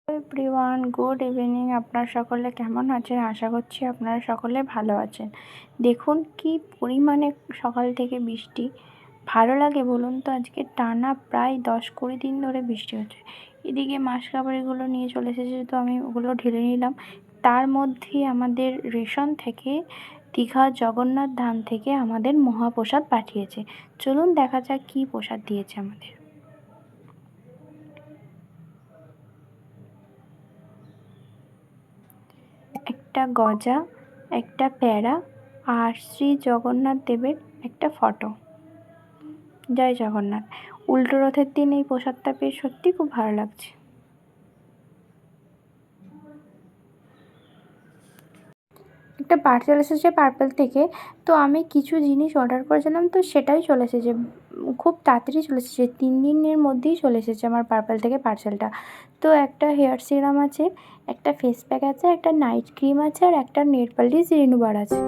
Everyone, good evening. আপনারা সকলে কেমন আছেন? আশা করছি আপনারা সকলে ভালো আছেন। দেখুন কি পরিমাণে সকাল থেকে বৃষ্টি। ভালো লাগে বলুন তো? আজকে টানা প্রায় 10-20 দিন ধরে বৃষ্টি হচ্ছে। এদিকে মাসকাবারিগুলো নিয়ে চলে এসেছে, তো আমি ওগুলো ঢেলে নিলাম। তার মধ্যেই আমাদের রেশন থেকে, দীঘা জগন্নাথ ধাম থেকে আমাদের মহাপ্রসাদ পাঠিয়েছে। চলুন দেখা যাক কী প্রসাদ দিয়েছে আমাদের। একটা গজা, একটা প্যারা আর শ্রী জগন্নাথ দেবের একটা ফটো। জয় জগন্নাথ। উল্টো রথের দিন এই প্রসাদটা পেয়ে সত্যি খুব ভালো লাগছে। একটা পার্সেল এসেছে পার্পেল থেকে, তো আমি কিছু জিনিস অর্ডার করেছিলাম, তো সেটাই চলে এসেছে। খুব তাড়াতাড়ি চলে এসেছে, 3 দিনের মধ্যেই চলে এসেছে আমার পার্পেল থেকে পার্সেলটা। তো একটা হেয়ার সিরাম আছে, একটা ফেস প্যাক আছে, একটা নাইট ক্রিম আছে আর একটা নেল পালিশ রিমুভার আছে।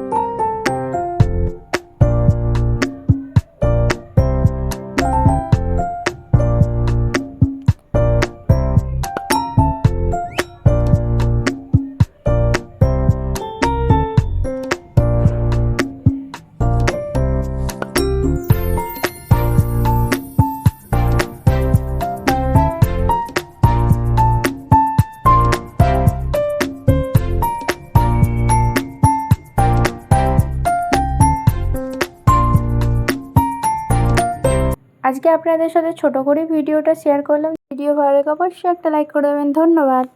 আজকে আপনাদের সাথে ছোট করে ভিডিওটা শেয়ার করলাম। ভিডিও ভালো লাগে অবশ্যই একটা লাইক করে দেবেন। ধন্যবাদ।